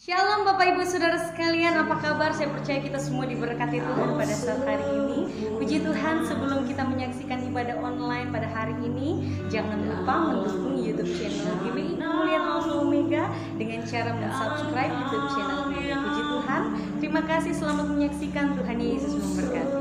Shalom Bapak Ibu Saudara sekalian, apa kabar? Saya percaya kita semua diberkati Tuhan pada saat hari ini. Puji Tuhan, sebelum kita menyaksikan ibadah online pada hari ini, jangan lupa mendukung YouTube channel GBI Kemuliaan Alpha Omega dengan cara subscribe YouTube channel ini. Puji Tuhan, terima kasih, selamat menyaksikan. Tuhan Yesus memberkati.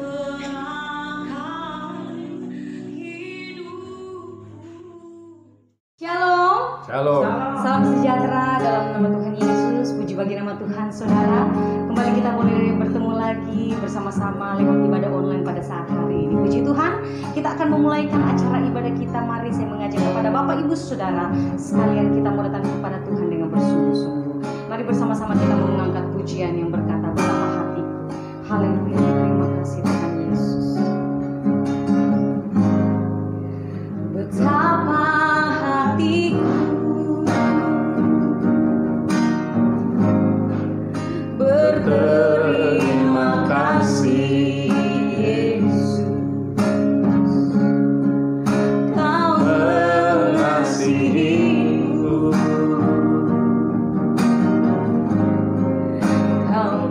Shalom. Shalom. Salam sejahtera dalam nama Tuhan Yesus. Puji bagi nama Tuhan, saudara. Kembali kita boleh bertemu lagi bersama-sama lewat ibadah online pada saat hari ini. Puji Tuhan, kita akan memulaikan acara ibadah kita. Mari saya mengajak kepada Bapak Ibu Saudara sekalian, kita mau datang kepada Tuhan dengan bersungguh-sungguh. Mari bersama-sama kita mengangkat pujian yang berkata, betapa hatiku. Haleluya, terima kasih Tuhan Yesus. Betapa hatiku berterima kasih Yesus, Kau mengasihiku, Kau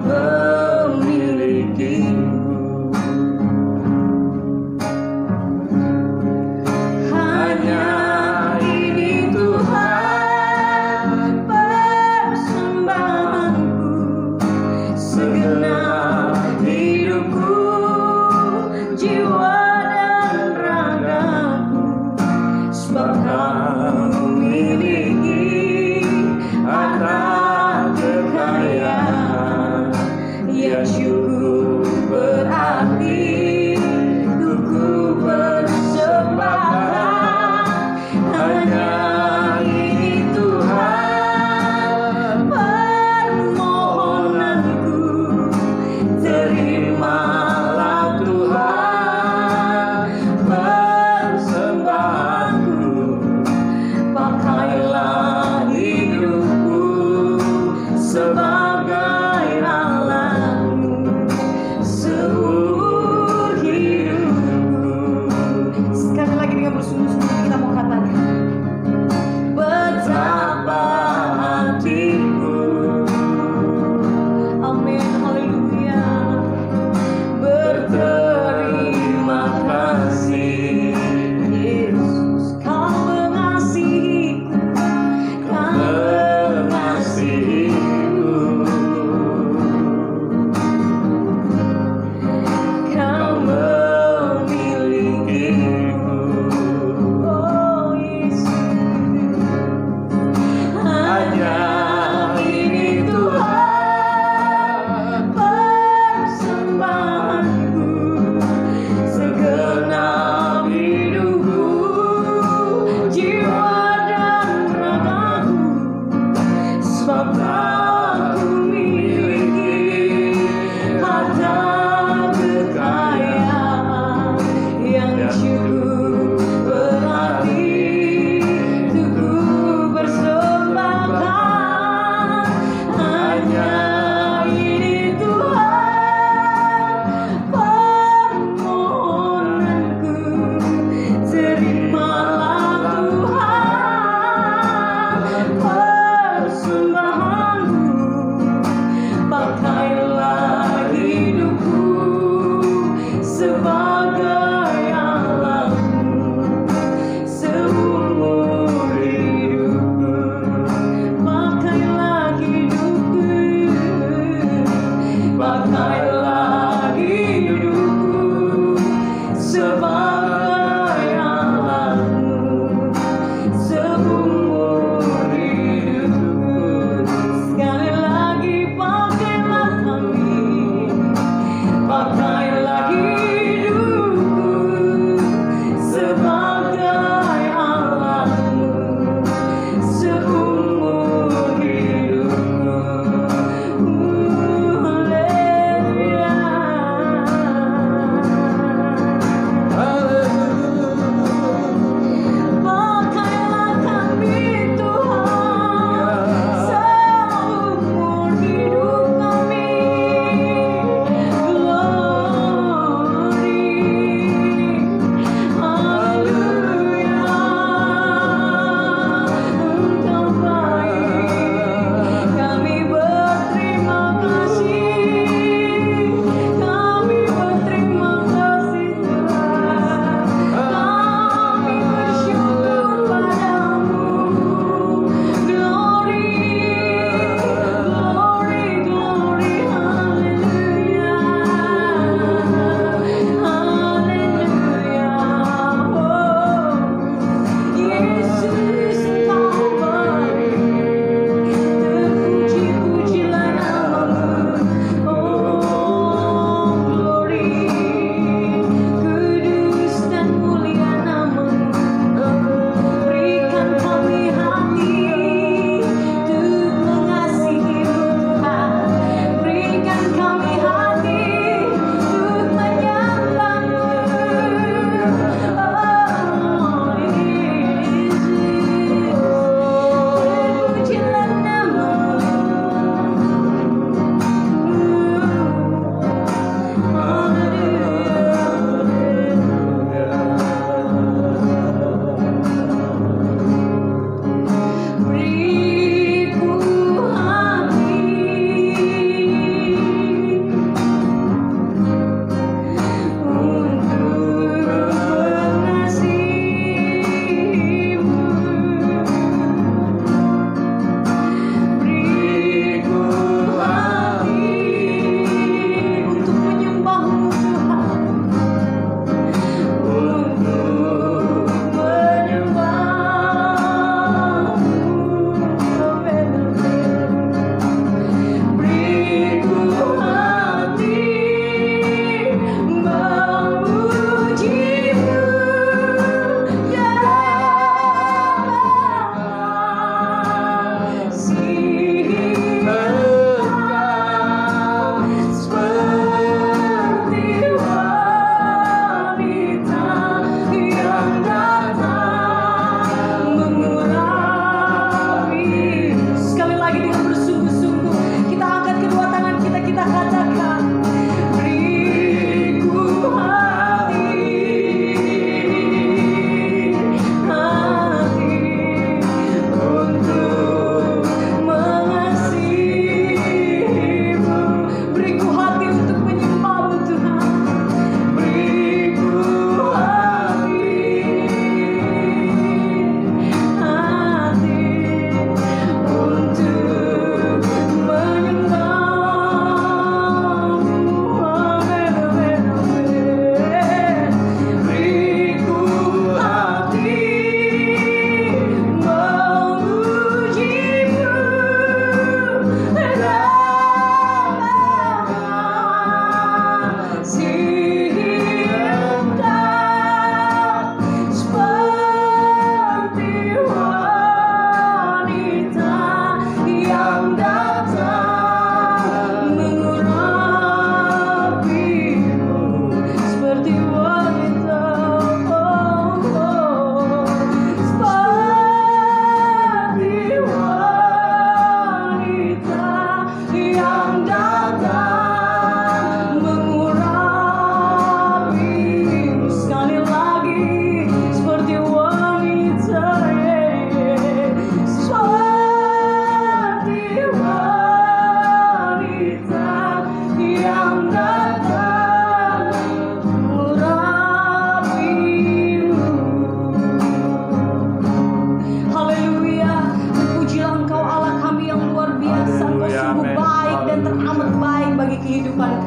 memilikiku. Hanya ini Tuhan persembahanku, segala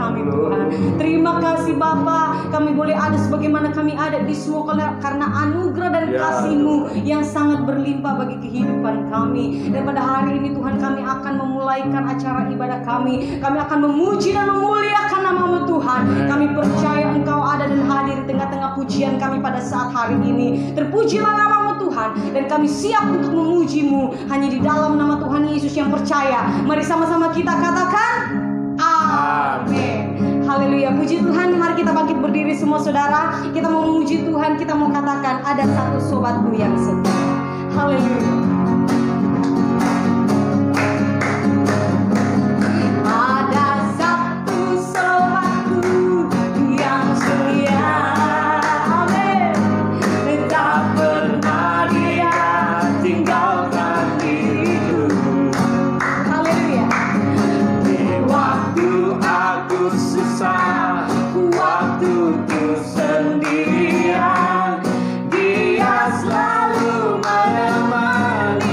kami Tuhan. Terima kasih Bapa, kami boleh ada sebagaimana kami ada di semua karena anugerah dan kasih-Mu yang sangat berlimpah bagi kehidupan kami. Dan pada hari ini Tuhan, kami akan memulaikan acara ibadah kami. Kami akan memuji dan memuliakan nama-Mu Tuhan. Kami percaya Engkau ada dan hadir di tengah-tengah pujian kami pada saat hari ini. Terpujilah nama-Mu Tuhan, dan kami siap untuk memuji-Mu hanya di dalam nama Tuhan Yesus yang percaya. Mari sama-sama kita katakan amin. Haleluya, puji Tuhan. Mari kita bangkit berdiri semua saudara. Kita mau memuji Tuhan, kita mau katakan ada satu sobatku yang setia. Haleluya. Dia selalu menemani.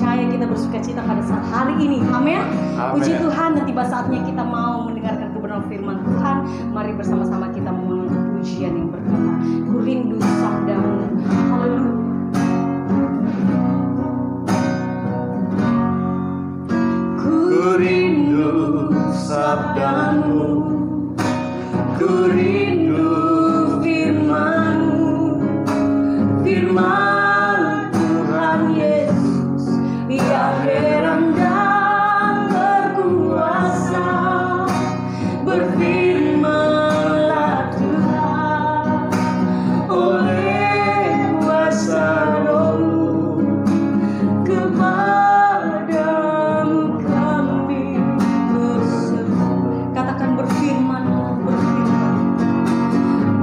percaya, kita bersuka cita pada saat hari ini. Amin. Puji Tuhan, dan tiba saatnya kita mau mendengarkan kebenaran firman Tuhan. Mari bersama-sama kita mengulang pujian yang berkata, ku rindu sabdamu. Haleluya. Ku rindu sabdamu, ku rindu firman-Mu, firman Tuhan Yesus yang heran dan berkuasa. Berfirmanlah Tuhan oleh kuasa Roh-Mu, kepadamu kami berseru. Katakan berfirmanlah,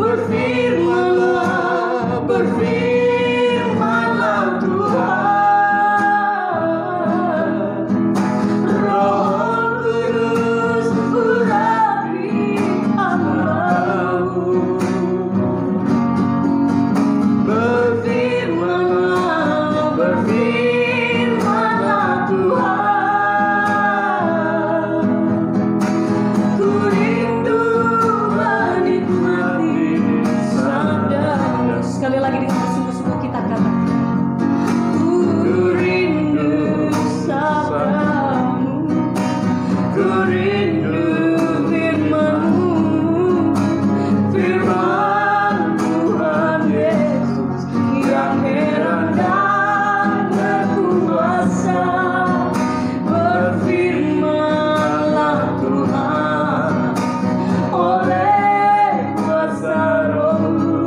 berfirmanlah, berfirmanlah Tuhan. Roh Kudus urapi hamba-Mu. Berfirmanlah, berfirmanlah Tuhan. Ku rindu menikmati sabda-Mu. Sekali lagi dengan bersungguh-sungguh kita katakan, ku rindu sabda-Mu, ku rindu firman-Mu, firman Tuhan Yesus yang heran dan berkuasa. Berfirmanlah Tuhan oleh kuasa Roh-Mu,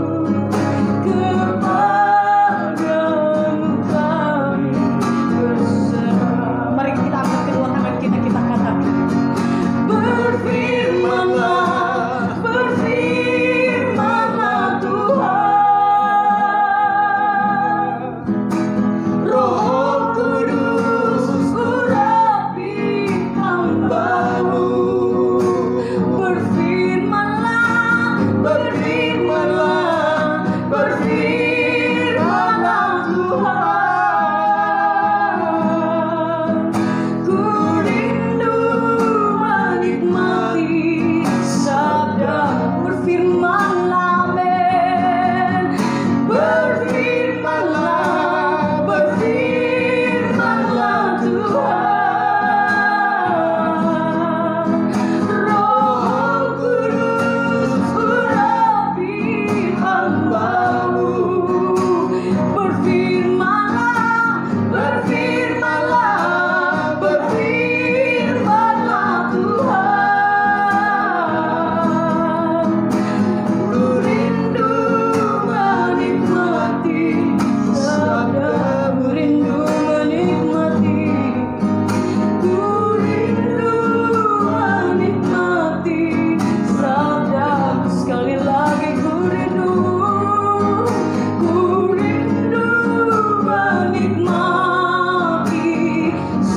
kepadamu kami berserah. Mari kita angkat kedua tangan kita, kita katakan, berfirmanlah, berfirmanlah Tuhan. Roh Kudus urapi hamba-Mu. Berfirmanlah, berfirmanlah, berfirmanlah Tuhan. Ku rindu menikmati sabda-Mu. Berfirmanlah, amin. Berfirmanlah, berfirmanlah Tuhan. Roh Kudus urapi hamba-Mu. Berfirmanlah, berfirmanlah, berfirmanlah Tuhan. Ku rindu menikmati sabda-Mu, rindu menikmati. Ku rindu menikmati sabda-Mu. Sekali lagi ku rindu menikmati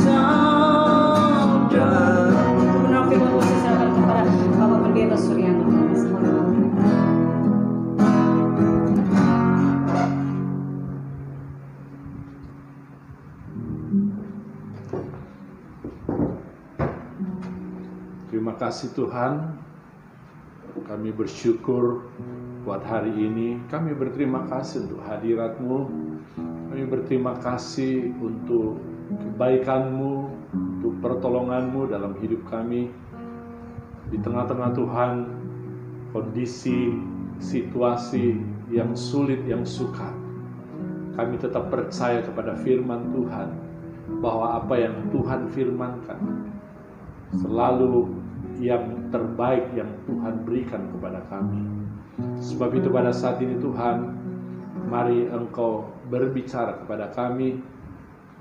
sabda-Mu. Kebenaran firman-Mu saya serahkan kepada Bapak Pendeta Suryanto. Terima kasih Tuhan, kami bersyukur buat hari ini. Kami berterima kasih untuk hadirat-Mu. Kami berterima kasih untuk kebaikan-Mu, untuk pertolongan-Mu dalam hidup kami. Di tengah-tengah Tuhan, kondisi, situasi yang sulit, yang sukar, kami tetap percaya kepada firman Tuhan, bahwa apa yang Tuhan firmankan selalu yang terbaik yang Tuhan berikan kepada kami. Sebab itu pada saat ini Tuhan, mari Engkau berbicara kepada kami,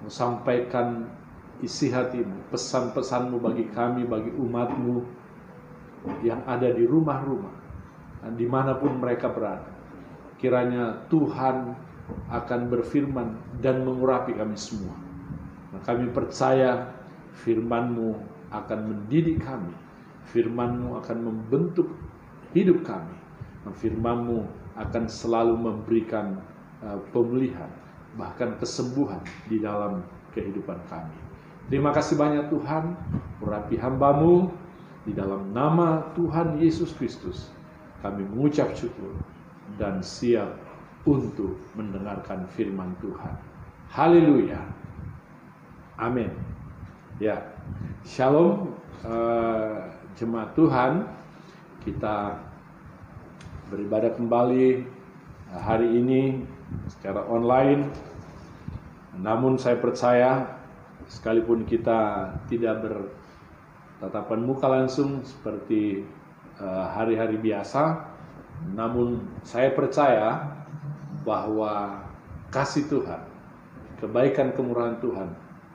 sampaikan isi hati-Mu, pesan-pesan-Mu bagi kami, bagi umat-Mu yang ada di rumah-rumah, dan dimanapun mereka berada. Kiranya Tuhan akan berfirman dan mengurapi kami semua. Nah, kami percaya firman-Mu akan mendidik kami, firman-Mu akan membentuk hidup kami, firman-Mu akan selalu memberikan pemulihan, bahkan kesembuhan di dalam kehidupan kami. Terima kasih banyak Tuhan, urapi hamba-Mu di dalam nama Tuhan Yesus Kristus. Kami mengucap syukur dan siap untuk mendengarkan firman Tuhan. Haleluya. Amin. Ya, shalom jemaat Tuhan. Kita beribadah kembali hari ini secara online. Namun saya percaya sekalipun kita tidak bertatapan muka langsung seperti hari-hari biasa, namun saya percaya bahwa kasih Tuhan, kebaikan kemurahan Tuhan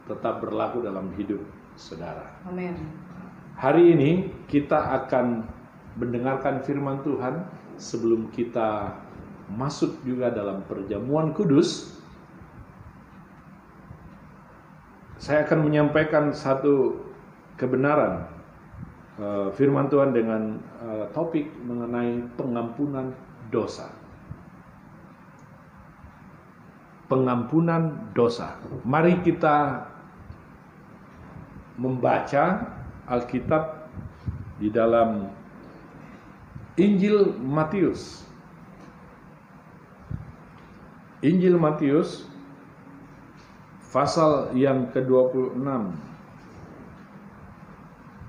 tetap berlaku dalam hidup saudara. Amin. Hari ini kita akan mendengarkan firman Tuhan. Sebelum kita masuk juga dalam perjamuan kudus, saya akan menyampaikan satu kebenaran firman Tuhan dengan topik mengenai pengampunan dosa. Pengampunan dosa. Mari kita membaca Alkitab di dalam Injil Matius. Injil Matius pasal yang ke-26.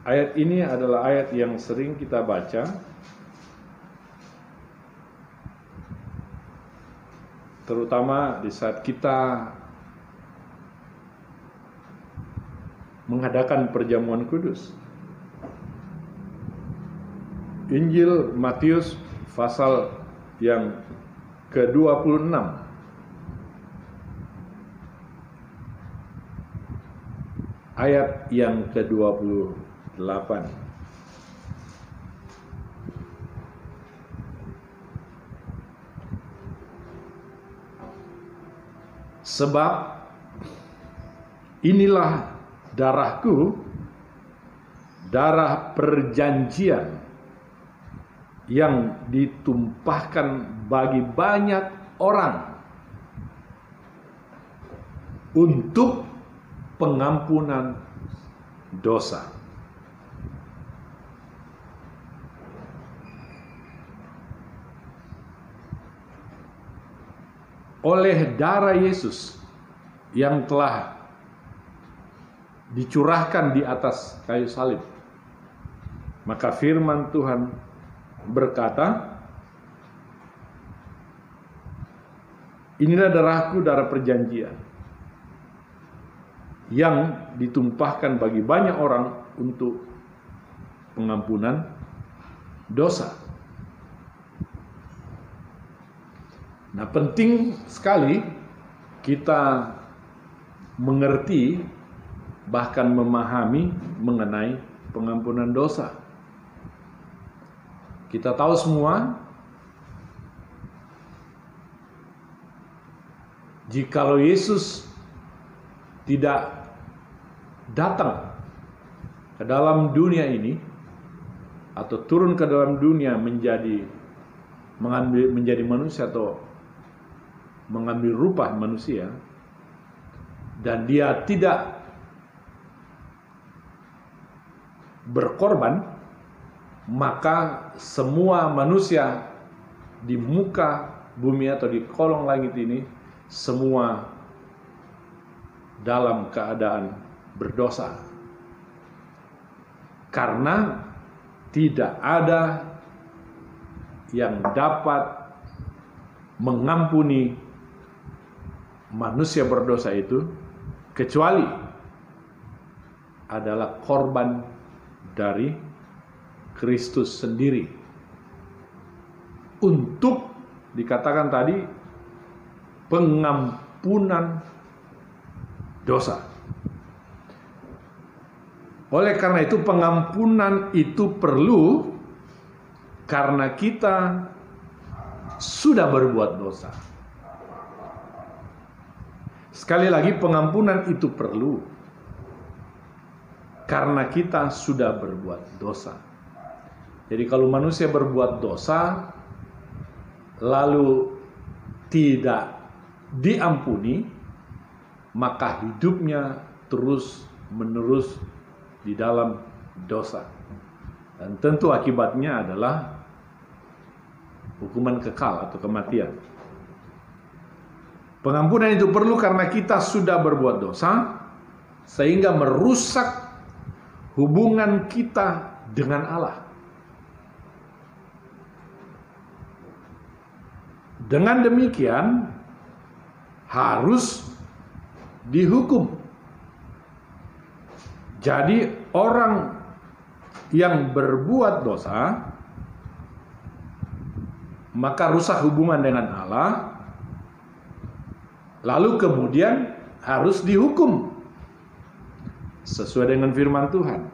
Ayat ini adalah ayat yang sering kita baca. Terutama di saat kita mengadakan perjamuan kudus. Injil Matius pasal yang ke-26. Ayat yang ke-28. Sebab inilah darahku, darah perjanjian yang ditumpahkan bagi banyak orang untuk pengampunan dosa. Oleh darah Yesus yang telah dicurahkan di atas kayu salib, maka firman Tuhan berkata, inilah darahku, darah perjanjian yang ditumpahkan bagi banyak orang untuk pengampunan dosa. Nah, penting sekali kita mengerti bahkan memahami mengenai pengampunan dosa. Kita tahu semua, jikalau Yesus tidak datang ke dalam dunia ini atau turun ke dalam dunia menjadi manusia atau mengambil rupa manusia, dan dia tidak berkorban, maka semua manusia di muka bumi atau di kolong langit ini semua dalam keadaan berdosa, karena tidak ada yang dapat mengampuni manusia berdosa itu kecuali adalah korban dari Kristus sendiri. Untuk dikatakan tadi pengampunan dosa. Oleh karena itu pengampunan itu perlu karena kita sudah berbuat dosa. Sekali lagi, pengampunan itu perlu karena kita sudah berbuat dosa. Jadi kalau manusia berbuat dosa lalu tidak diampuni, maka hidupnya terus menerus di dalam dosa. Dan tentu akibatnya adalah hukuman kekal atau kematian. Pengampunan itu perlu karena kita sudah berbuat dosa sehingga merusak hubungan kita dengan Allah. Dengan demikian harus dihukum. Jadi orang yang berbuat dosa maka rusak hubungan dengan Allah, lalu kemudian harus dihukum sesuai dengan firman Tuhan.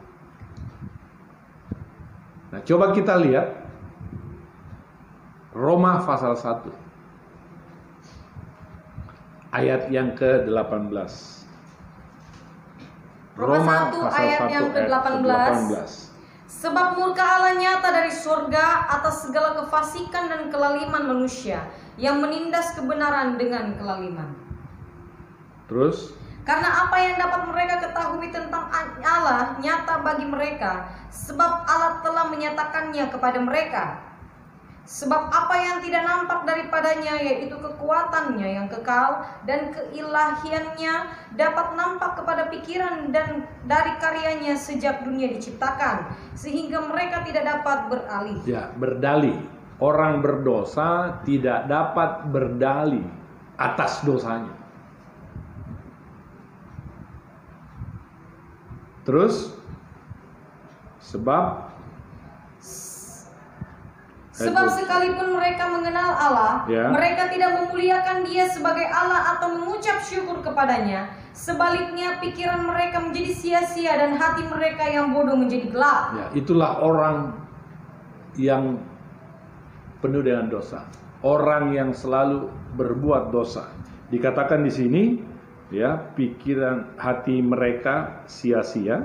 Nah, coba kita lihat Roma pasal 1 ayat yang ke-18. Roma 1 ayat yang ke-18. Sebab murka Allah nyata dari surga atas segala kefasikan dan kelaliman manusia yang menindas kebenaran dengan kelaliman. Terus? Karena apa yang dapat mereka ketahui tentang Allah nyata bagi mereka, sebab Allah telah menyatakannya kepada mereka. Sebab apa yang tidak nampak daripadanya, yaitu kekuatannya yang kekal dan keilahiannya, dapat nampak kepada pikiran dan dari karyanya sejak dunia diciptakan, sehingga mereka tidak dapat beralih. Ya, berdalih. Orang berdosa tidak dapat berdalih atas dosanya. Terus, sebab sekalipun mereka mengenal Allah, mereka tidak memuliakan Dia sebagai Allah atau mengucap syukur kepadanya. Sebaliknya pikiran mereka menjadi sia-sia dan hati mereka yang bodoh menjadi gelap. Ya, itulah orang yang penuh dengan dosa. Orang yang selalu berbuat dosa. Dikatakan di sini, ya, pikiran hati mereka sia-sia.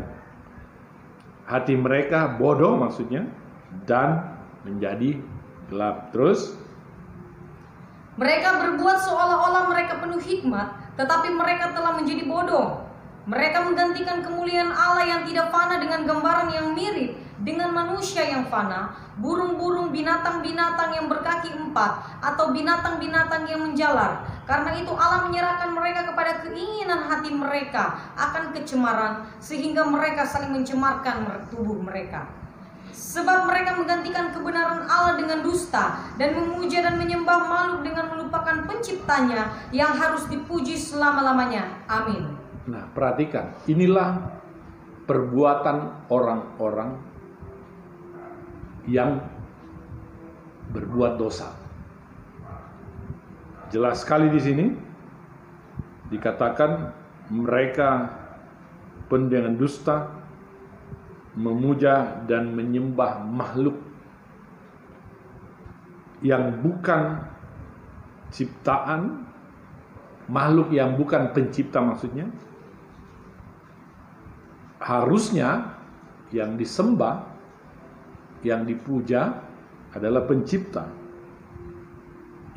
Hati mereka bodoh maksudnya, dan menjadi gelap. Terus mereka berbuat seolah-olah mereka penuh hikmat, tetapi mereka telah menjadi bodoh. Mereka menggantikan kemuliaan Allah yang tidak fana dengan gambaran yang mirip dengan manusia yang fana, burung-burung, binatang-binatang yang berkaki 4, atau binatang-binatang yang menjalar. Karena itu Allah menyerahkan mereka kepada keinginan hati mereka akan kecemaran, sehingga mereka saling mencemarkan tubuh mereka. Sebab mereka menggantikan kebenaran Allah dengan dusta, dan memuja dan menyembah makhluk dengan melupakan penciptanya yang harus dipuji selama-lamanya. Amin. Nah, perhatikan, inilah perbuatan orang-orang yang berbuat dosa. Jelas sekali di sini dikatakan mereka penuh dengan dusta, memuja dan menyembah makhluk yang bukan ciptaan, makhluk yang bukan pencipta maksudnya. Harusnya yang disembah, yang dipuja adalah pencipta,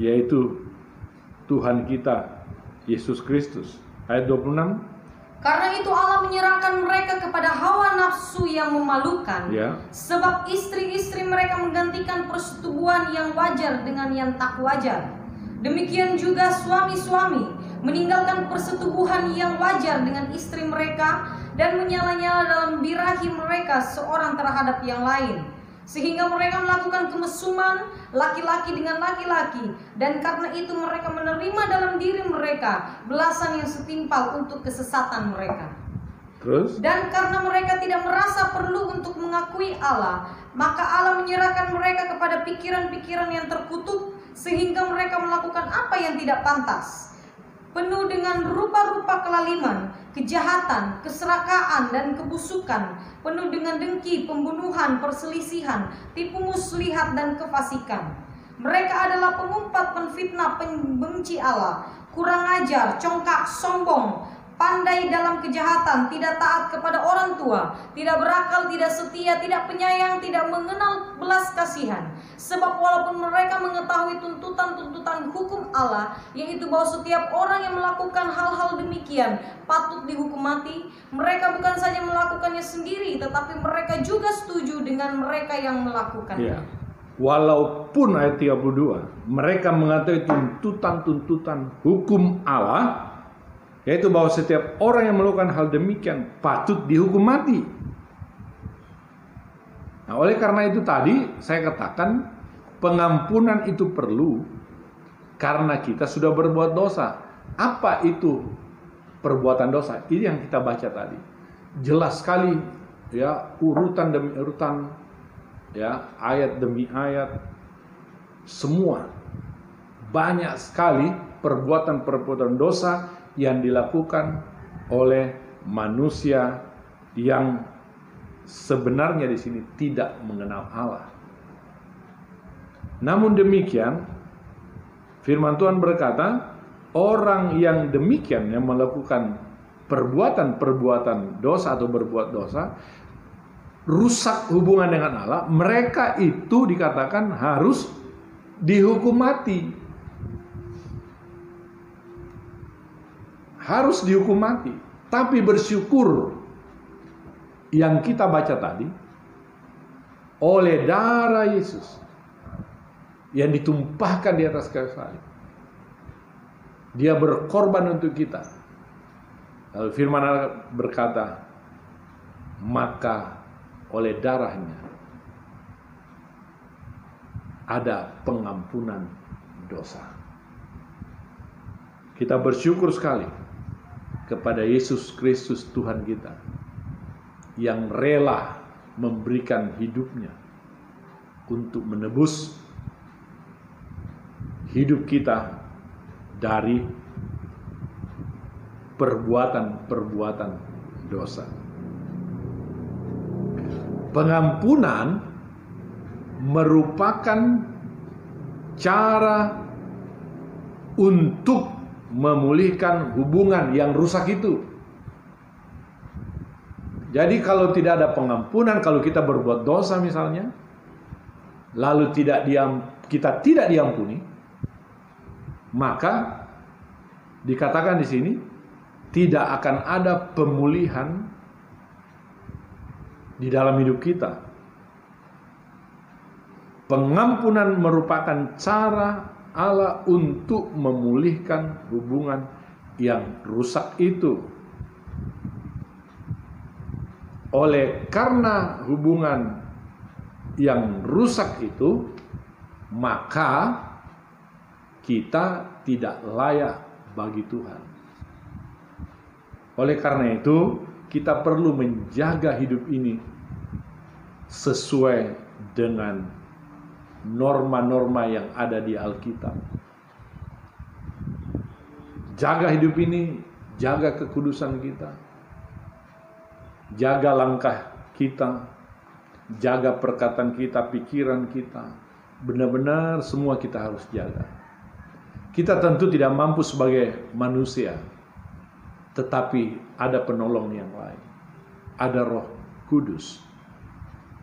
yaitu Tuhan kita Yesus Kristus. Ayat 26. Karena itu Allah menyerahkan mereka kepada hawa nafsu yang memalukan, sebab istri-istri mereka menggantikan persetubuhan yang wajar dengan yang tak wajar. Demikian juga suami-suami meninggalkan persetubuhan yang wajar dengan istri mereka dan menyala-nyala dalam birahi mereka seorang terhadap yang lain, sehingga mereka melakukan kemesuman laki-laki dengan laki-laki, dan karena itu mereka menerima dalam diri mereka belasan yang setimpal untuk kesesatan mereka. Terus? Dan karena mereka tidak merasa perlu untuk mengakui Allah, maka Allah menyerahkan mereka kepada pikiran-pikiran yang terkutuk, sehingga mereka melakukan apa yang tidak pantas, penuh dengan rupa-rupa kelaliman, kejahatan, keserakaan, dan kebusukan, penuh dengan dengki, pembunuhan, perselisihan, tipu muslihat, dan kefasikan. Mereka adalah pengumpat, penfitnah, pembenci Allah, kurang ajar, congkak, sombong, pandai dalam kejahatan, tidak taat kepada orang tua, tidak berakal, tidak setia, tidak penyayang, tidak mengenal belas kasihan. Sebab walaupun mereka mengetahui tuntutan-tuntutan hukum Allah, yaitu bahwa setiap orang yang melakukan hal-hal demikian patut dihukum mati, mereka bukan saja melakukannya sendiri, tetapi mereka juga setuju dengan mereka yang melakukannya. Ya. Walaupun ayat 32, mereka mengetahui tuntutan-tuntutan hukum Allah, yaitu bahwa setiap orang yang melakukan hal demikian patut dihukum mati. Nah, oleh karena itu tadi saya katakan pengampunan itu perlu karena kita sudah berbuat dosa. Apa itu perbuatan dosa? Ini yang kita baca tadi. Jelas sekali ya, urutan demi urutan, ya, ayat demi ayat, semua banyak sekali perbuatan-perbuatan dosa yang dilakukan oleh manusia yang sebenarnya di sini tidak mengenal Allah. Namun demikian, firman Tuhan berkata, orang yang demikian yang melakukan perbuatan-perbuatan dosa atau berbuat dosa, rusak hubungan dengan Allah, mereka itu dikatakan harus dihukum mati. Harus dihukum mati. Tapi bersyukur yang kita baca tadi, oleh darah Yesus yang ditumpahkan di atas kayu salib, Dia berkorban untuk kita. Lalu firman Allah berkata, maka oleh darahnya ada pengampunan dosa. Kita bersyukur sekali kepada Yesus Kristus Tuhan kita yang rela memberikan hidupnya untuk menebus hidup kita dari perbuatan-perbuatan dosa. Pengampunan merupakan cara untuk memulihkan hubungan yang rusak itu. Jadi kalau tidak ada pengampunan, kalau kita berbuat dosa misalnya, lalu kita tidak diampuni, maka dikatakan di sini tidak akan ada pemulihan di dalam hidup kita. Pengampunan merupakan cara Allah untuk memulihkan hubungan yang rusak itu. Oleh karena hubungan yang rusak itu, maka kita tidak layak bagi Tuhan. Oleh karena itu, kita perlu menjaga hidup ini sesuai dengan norma-norma yang ada di Alkitab. Jaga hidup ini, jaga kekudusan kita, jaga langkah kita, jaga perkataan kita, pikiran kita. Benar-benar semua kita harus jaga. Kita tentu tidak mampu sebagai manusia, tetapi ada penolong yang lain. Ada Roh Kudus,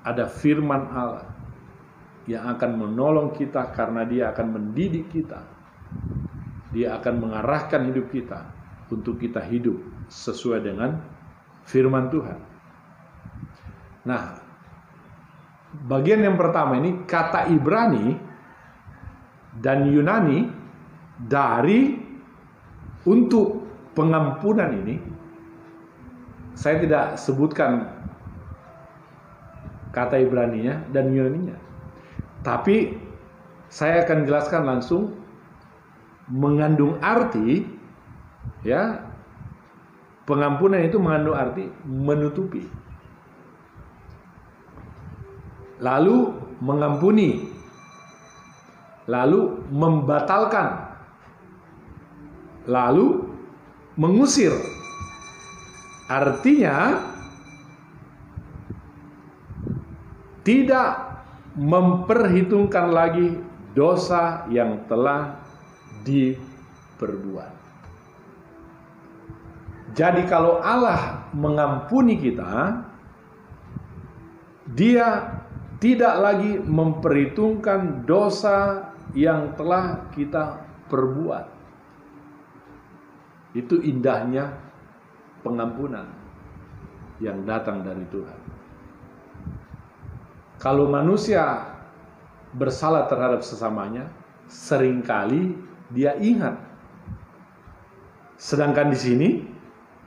ada firman Allah yang akan menolong kita karena Dia akan mendidik kita. Dia akan mengarahkan hidup kita untuk kita hidup sesuai dengan firman Tuhan. Nah, bagian yang pertama ini kata Ibrani dan Yunani dari untuk pengampunan ini. Saya tidak sebutkan kata Ibraninya dan Yunaninya. Tapi saya akan jelaskan langsung mengandung arti, ya, pengampunan itu mengandung arti menutupi, lalu mengampuni, lalu membatalkan, lalu mengusir. Artinya tidak memperhitungkan lagi dosa yang telah diperbuat. Jadi kalau Allah mengampuni kita, Dia tidak lagi memperhitungkan dosa yang telah kita perbuat. Itu indahnya pengampunan yang datang dari Tuhan. Kalau manusia bersalah terhadap sesamanya, seringkali dia ingat. Sedangkan di sini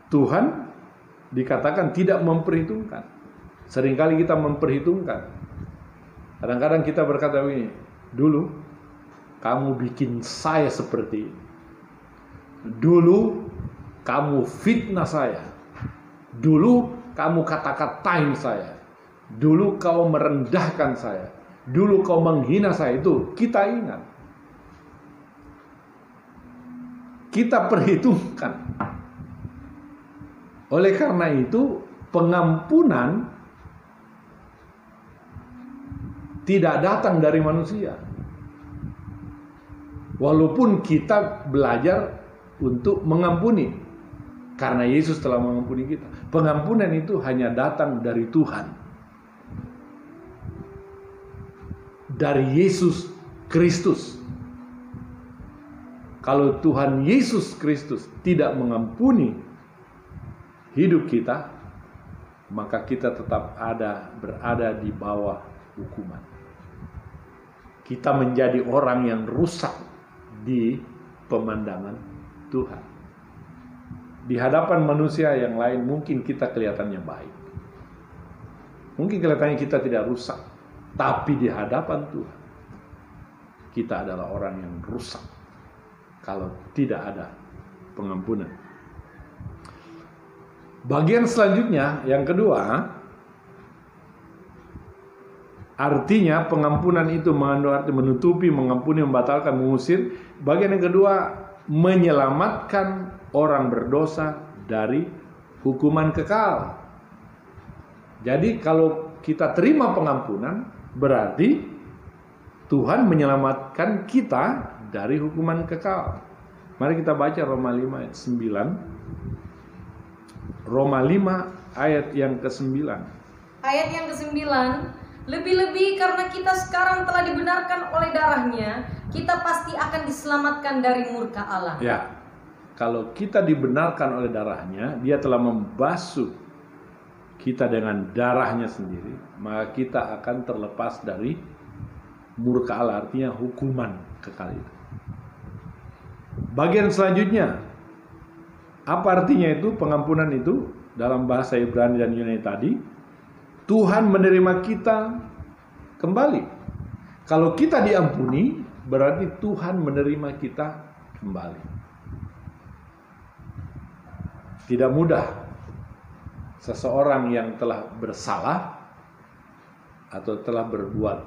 Tuhan dikatakan tidak memperhitungkan. Seringkali kita memperhitungkan. Kadang-kadang kita berkata begini, dulu kamu bikin saya seperti ini. Dulu kamu fitnah saya. Dulu kamu kata-katain saya. Dulu kau merendahkan saya. Dulu kau menghina saya. Itu kita ingat. Kita perhitungkan. Oleh karena itu, pengampunan tidak datang dari manusia. Walaupun kita belajar untuk mengampuni, karena Yesus telah mengampuni kita. Pengampunan itu hanya datang dari Tuhan, dari Yesus Kristus. Kalau Tuhan Yesus Kristus tidak mengampuni hidup kita, maka kita tetap berada di bawah hukuman. Kita menjadi orang yang rusak di pemandangan Tuhan. Di hadapan manusia yang lain mungkin kita kelihatannya baik. Mungkin kelihatannya kita tidak rusak. Tapi di hadapan Tuhan, kita adalah orang yang rusak kalau tidak ada pengampunan. Bagian selanjutnya, yang kedua, artinya pengampunan itu mengandung arti menutupi, mengampuni, membatalkan, mengusir. Bagian yang kedua, menyelamatkan orang berdosa dari hukuman kekal. Jadi kalau kita terima pengampunan, berarti Tuhan menyelamatkan kita dari hukuman kekal. Mari kita baca Roma 5 ayat 9. Roma 5 ayat yang ke-9. Ayat yang ke-9, lebih-lebih karena kita sekarang telah dibenarkan oleh darahnya, kita pasti akan diselamatkan dari murka Allah. Ya, kalau kita dibenarkan oleh darahnya, Dia telah membasuh kita dengan darahnya sendiri, maka kita akan terlepas dari murka Allah, artinya hukuman kekal itu. Bagian selanjutnya, apa artinya itu pengampunan itu dalam bahasa Ibrani dan Yunani tadi? Tuhan menerima kita kembali. Kalau kita diampuni, berarti Tuhan menerima kita kembali. Tidak mudah seseorang yang telah bersalah atau telah berbuat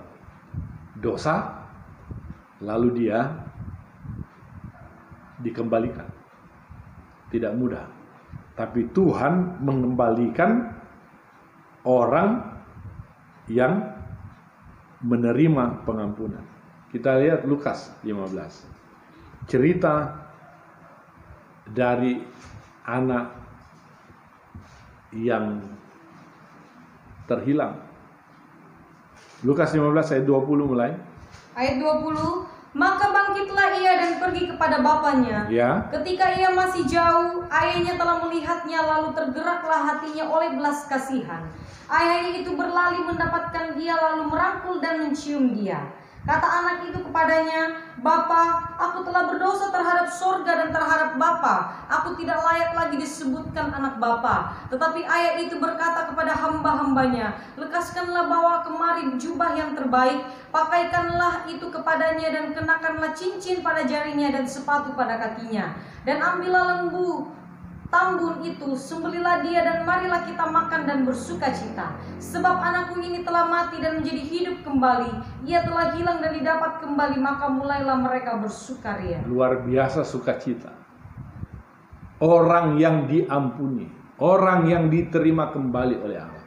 dosa, lalu dia dikembalikan. Tidak mudah. Tapi Tuhan mengembalikan orang yang menerima pengampunan. Kita lihat Lukas 15. Cerita dari anak yang terhilang. Lukas 15 ayat 20 mulai. Ayat 20, maka bangkitlah ia dan pergi kepada bapaknya. Ya. Ketika ia masih jauh, ayahnya telah melihatnya, lalu tergeraklah hatinya oleh belas kasihan. Ayahnya itu berlari mendapatkan dia, lalu merangkul dan mencium dia. Kata anak itu kepadanya, Bapa, aku telah berdosa terhadap sorga dan terhadap Bapa. Aku tidak layak lagi disebutkan anak Bapa. Tetapi ayah itu berkata kepada hamba-hambanya, lekaskanlah bawa kemari jubah yang terbaik, pakaikanlah itu kepadanya dan kenakanlah cincin pada jarinya dan sepatu pada kakinya. Dan ambillah lembu tambun itu, sembelilah dia dan marilah kita makan dan bersuka cita. Sebab anakku ini telah mati dan menjadi hidup kembali. Ia telah hilang dan didapat kembali, maka mulailah mereka bersukaria. Luar biasa sukacita. Orang yang diampuni, orang yang diterima kembali oleh Allah.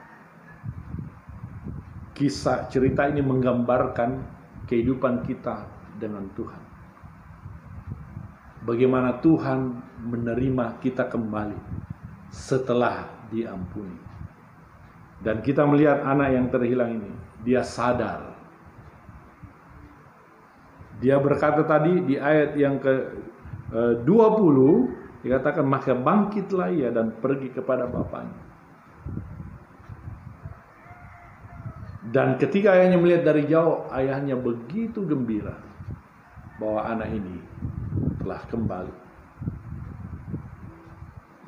Kisah cerita ini menggambarkan kehidupan kita dengan Tuhan. Bagaimana Tuhan menerima kita kembali setelah diampuni. Dan kita melihat anak yang terhilang ini, dia sadar. Dia berkata tadi di ayat yang ke-20, dikatakan maka bangkitlah ia dan pergi kepada bapaknya. Dan ketika ayahnya melihat dari jauh, ayahnya begitu gembira bahwa anak ini telah kembali.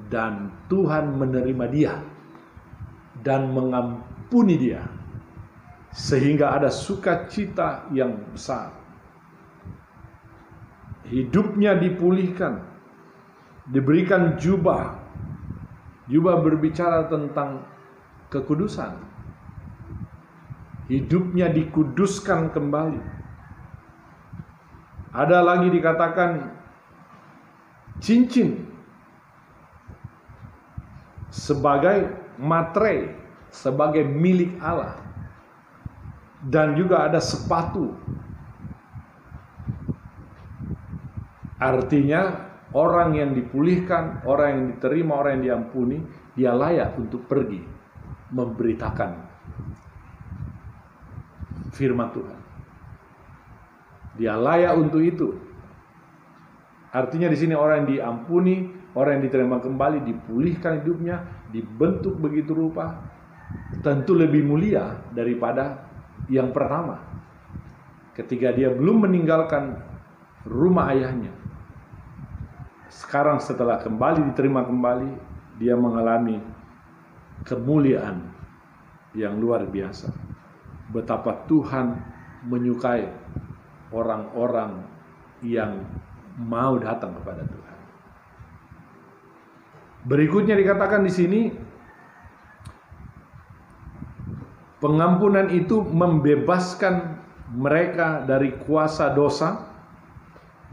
Dan Tuhan menerima dia dan mengampuni dia, sehingga ada sukacita yang besar. Hidupnya dipulihkan, diberikan jubah. Jubah berbicara tentang kekudusan. Hidupnya dikuduskan kembali. Ada lagi dikatakan cincin sebagai materai, sebagai milik Allah. Dan juga ada sepatu. Artinya orang yang dipulihkan, orang yang diterima, orang yang diampuni, dia layak untuk pergi memberitakan firman Tuhan. Dia layak untuk itu. Artinya di sini orang yang diampuni, orang yang diterima kembali, dipulihkan hidupnya, dibentuk begitu rupa, tentu lebih mulia daripada yang pertama. Ketika dia belum meninggalkan rumah ayahnya. Sekarang setelah kembali diterima kembali, dia mengalami kemuliaan yang luar biasa. Betapa Tuhan menyukai orang-orang yang mau datang kepada Tuhan. Berikutnya dikatakan di sini, pengampunan itu membebaskan mereka dari kuasa dosa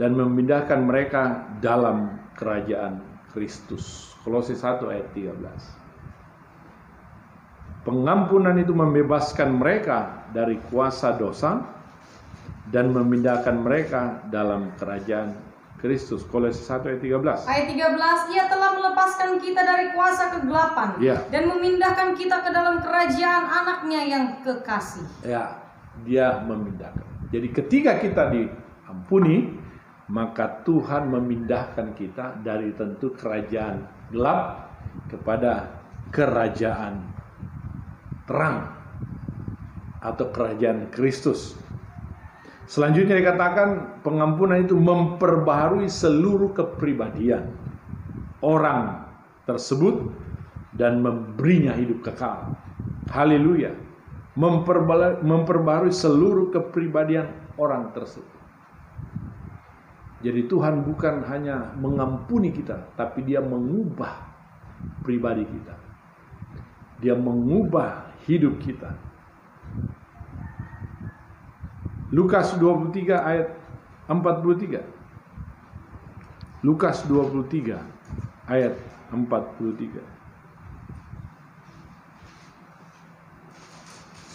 dan memindahkan mereka dalam kerajaan Kristus. Kolose 1 ayat 13. Pengampunan itu membebaskan mereka dari kuasa dosa dan memindahkan mereka dalam kerajaan Kristus. Kolose 1 ayat 13. Ayat 13, ia telah melepaskan kita dari kuasa kegelapan dan memindahkan kita ke dalam kerajaan anaknya yang kekasih. Ya, dia memindahkan. Jadi ketika kita diampuni, maka Tuhan memindahkan kita dari tentu kerajaan gelap kepada kerajaan terang atau kerajaan Kristus. Selanjutnya dikatakan pengampunan itu memperbaharui seluruh kepribadian orang tersebut dan memberinya hidup kekal. Haleluya. Memperbaharui seluruh kepribadian orang tersebut. Jadi Tuhan bukan hanya mengampuni kita, tapi Dia mengubah pribadi kita. Dia mengubah hidup kita. Lukas 23 ayat 43. Lukas 23 ayat 43.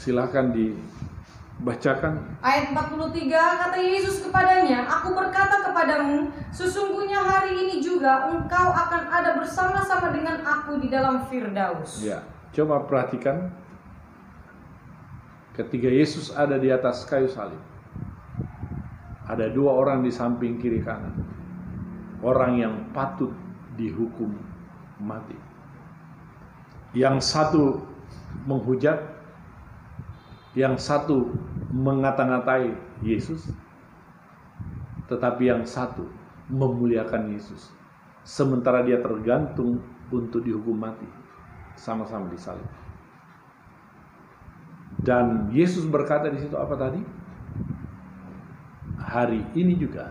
Silakan dibacakan. Ayat 43, kata Yesus kepadanya, aku berkata kepadamu, sesungguhnya hari ini juga engkau akan ada bersama-sama dengan aku di dalam Firdaus. Ya, coba perhatikan. Ketika Yesus ada di atas kayu salib, ada dua orang di samping kiri kanan. Orang yang patut dihukum mati. Yang satu menghujat, yang satu mengata-ngatai Yesus, tetapi yang satu memuliakan Yesus. Sementara dia tergantung untuk dihukum mati, sama-sama disalib. Dan Yesus berkata di situ apa tadi? Hari ini juga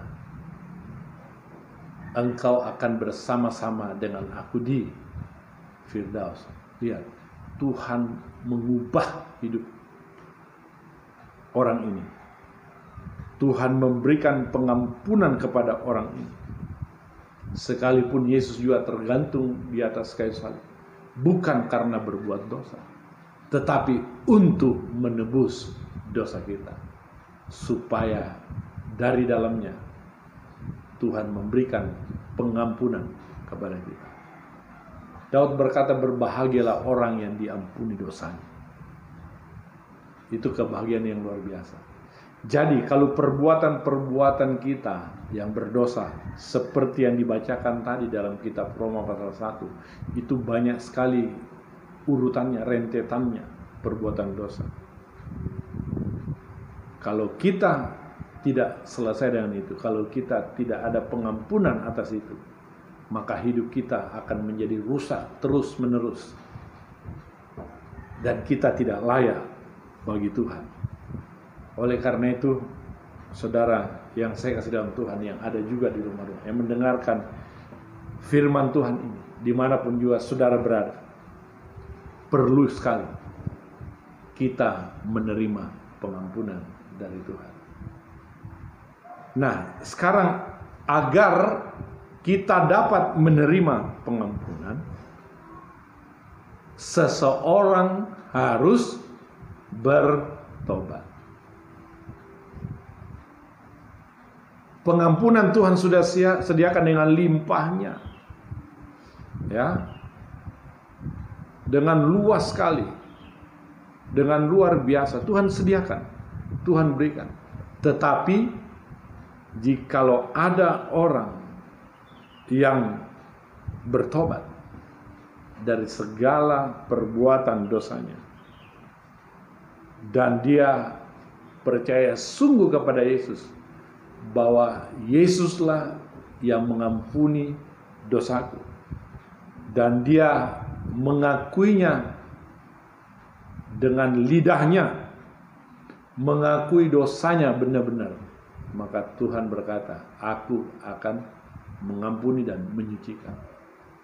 engkau akan bersama-sama dengan aku di Firdaus. Lihat, Tuhan mengubah hidup orang ini. Tuhan memberikan pengampunan kepada orang ini. Sekalipun Yesus juga tergantung di atas kayu salib, bukan karena berbuat dosa, tetapi untuk menebus dosa kita, supaya dari dalamnya Tuhan memberikan pengampunan kepada kita. Daud berkata, berbahagialah orang yang diampuni dosanya. Itu kebahagiaan yang luar biasa. Jadi kalau perbuatan-perbuatan kita yang berdosa seperti yang dibacakan tadi dalam kitab Roma pasal 1, itu banyak sekali urutannya, rentetannya perbuatan dosa. Kalau kita tidak selesai dengan itu, kalau kita tidak ada pengampunan atas itu, maka hidup kita akan menjadi rusak terus menerus, dan kita tidak layak bagi Tuhan. Oleh karena itu, saudara yang saya kasih dalam Tuhan, yang ada juga di rumah-rumah, yang mendengarkan firman Tuhan ini, dimanapun juga saudara berada, perlu sekali kita menerima pengampunan dari Tuhan. Nah, sekarang agar kita dapat menerima pengampunan, seseorang harus bertobat. Pengampunan Tuhan sudah sediakan dengan limpahnya, ya, dengan luas sekali, dengan luar biasa. Tuhan sediakan, Tuhan berikan. Tetapi jikalau ada orang yang bertobat dari segala perbuatan dosanya, dan dia percaya sungguh kepada Yesus, bahwa Yesuslah yang mengampuni dosaku, dan dia mengakuinya dengan lidahnya, mengakui dosanya benar-benar, maka Tuhan berkata, aku akan mengampuni dan menyucikan.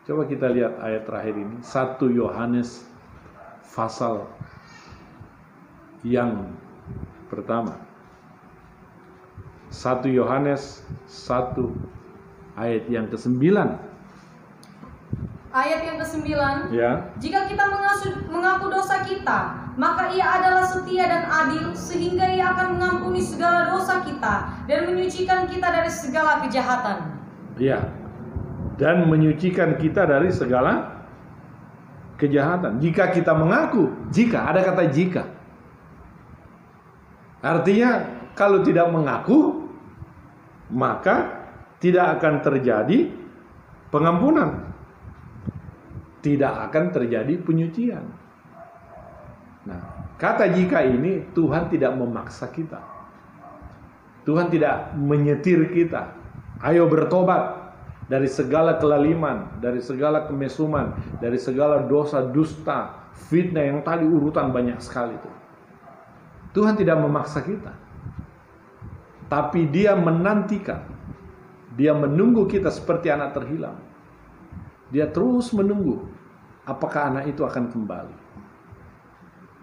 Coba kita lihat ayat terakhir ini, 1 Yohanes pasal yang pertama. 1 Yohanes 1 ayat yang ke-9. Ayat yang ke-9. Ya. Jika kita mengaku dosa kita, maka Ia adalah setia dan adil, sehingga Ia akan mengampuni segala dosa kita dan menyucikan kita dari segala kejahatan. Ya. Dan menyucikan kita dari segala kejahatan. Jika kita mengaku, jika ada kata jika. Artinya kalau tidak mengaku, maka tidak akan terjadi pengampunan, tidak akan terjadi penyucian. Nah, kata jika ini Tuhan tidak memaksa kita. Tuhan tidak menyetir kita, ayo bertobat dari segala kelaliman, dari segala kemesuman, dari segala dosa, dusta, fitnah yang tadi urutan banyak sekali itu. Tuhan tidak memaksa kita, tapi Dia menantikan, Dia menunggu kita seperti anak terhilang. Dia terus menunggu apakah anak itu akan kembali.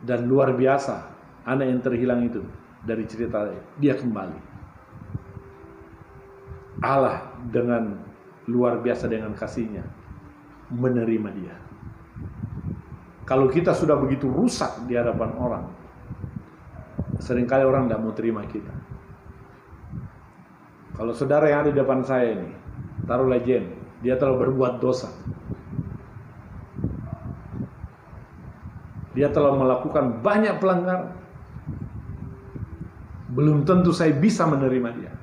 Dan luar biasa, anak yang terhilang itu dari cerita dia kembali. Allah dengan luar biasa dengan kasihnya menerima dia. Kalau kita sudah begitu rusak di hadapan orang, seringkali orang tidak mau terima kita. Kalau saudara yang ada di depan saya ini, taruhlah Jen, dia telah berbuat dosa, dia telah melakukan banyak pelanggaran, belum tentu saya bisa menerima dia.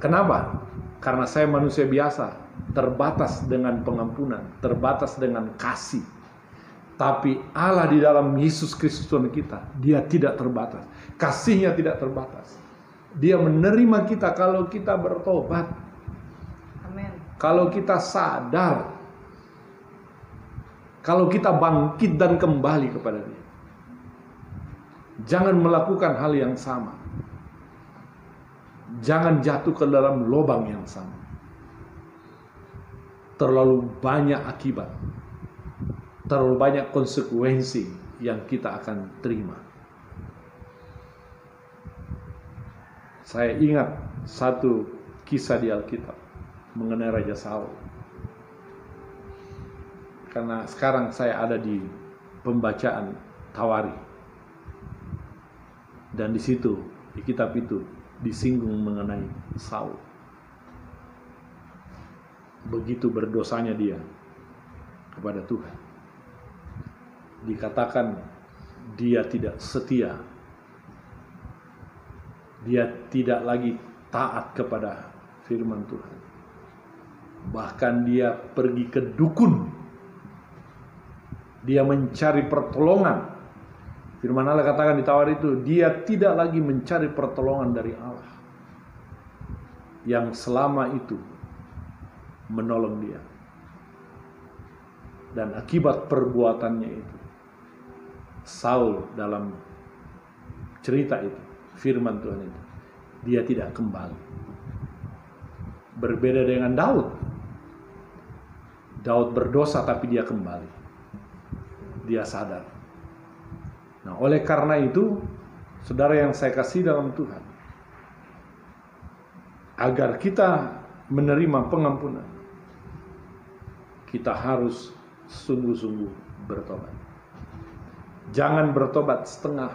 Kenapa? Karena saya manusia biasa, terbatas dengan pengampunan, terbatas dengan kasih. Tapi Allah di dalam Yesus Kristus Tuhan kita, Dia tidak terbatas, kasihnya tidak terbatas. Dia menerima kita kalau kita bertobat. Amin. Kalau kita sadar, kalau kita bangkit dan kembali kepada Dia. Jangan melakukan hal yang sama. Jangan jatuh ke dalam lubang yang sama. Terlalu banyak akibat, terlalu banyak konsekuensi yang kita akan terima. Saya ingat satu kisah di Alkitab mengenai Raja Saul. Karena sekarang saya ada di pembacaan Tawari. Dan di situ, di kitab itu disinggung mengenai Saul. Begitu berdosanya dia. kepada Tuhan. Dikatakan dia tidak setia. Dia tidak lagi taat kepada firman Tuhan. Bahkan dia pergi ke dukun. Dia mencari pertolongan. Firman Allah katakan di Tawar itu, dia tidak lagi mencari pertolongan dari Allah yang selama itu menolong dia. Dan akibat perbuatannya itu, Saul dalam cerita itu, firman Tuhan itu, dia tidak kembali. Berbeda dengan Daud. Daud berdosa tapi dia kembali. Dia sadar. Nah, oleh karena itu, saudara yang saya kasih dalam Tuhan, agar kita menerima pengampunan, kita harus sungguh-sungguh bertobat. Jangan bertobat setengah,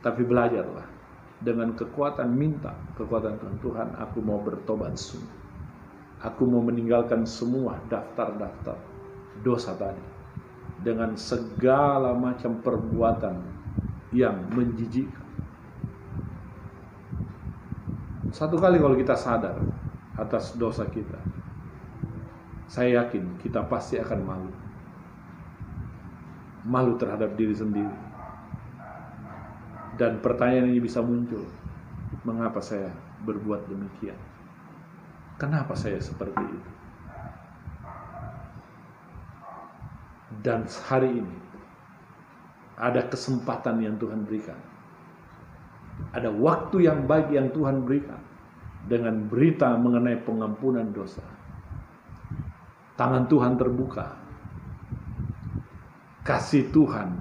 tapi belajarlah dengan kekuatan, minta kekuatan Tuhan. Tuhan, aku mau bertobat sungguh. Aku mau meninggalkan semua daftar-daftar dosa tadi, dengan segala macam perbuatan yang menjijikkan. Satu kali kalau kita sadar atas dosa kita, saya yakin kita pasti akan malu. Malu terhadap diri sendiri. Dan pertanyaan ini bisa muncul, mengapa saya berbuat demikian? Kenapa saya seperti itu? Dan hari ini ada kesempatan yang Tuhan berikan. Ada waktu yang baik yang Tuhan berikan dengan berita mengenai pengampunan dosa. Tangan Tuhan terbuka. Kasih Tuhan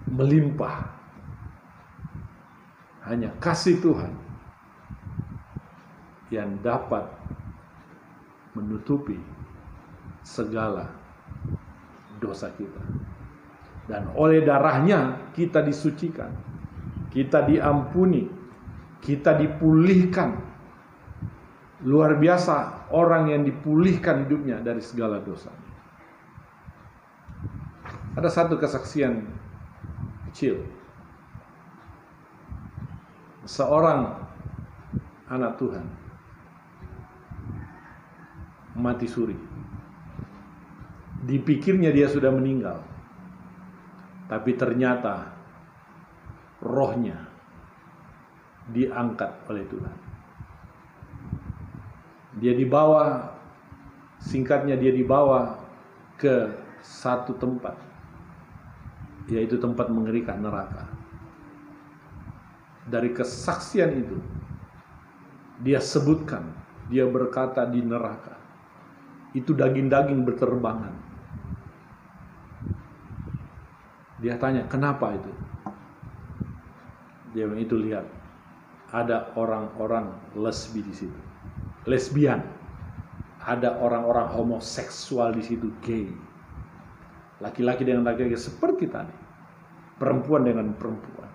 melimpah. Hanya kasih Tuhan yang dapat menutupi segala dosa kita. Dan oleh darahnya kita disucikan, kita diampuni, kita dipulihkan. Luar biasa orang yang dipulihkan hidupnya dari segala dosa. Ada satu kesaksian kecil. Seorang anak Tuhan mati suri. Dipikirnya dia sudah meninggal, tapi ternyata rohnya diangkat oleh Tuhan. Dia dibawa, singkatnya dia dibawa ke satu tempat, yaitu tempat mengerikan, neraka. Dari kesaksian itu, dia sebutkan, dia berkata di neraka, itu daging-daging berterbangan. Dia tanya, kenapa itu? Dia bilang, itu lihat, ada orang-orang lesbi di situ, lesbian, ada orang-orang homoseksual di situ, gay, laki-laki dengan laki-laki seperti tadi, perempuan dengan perempuan.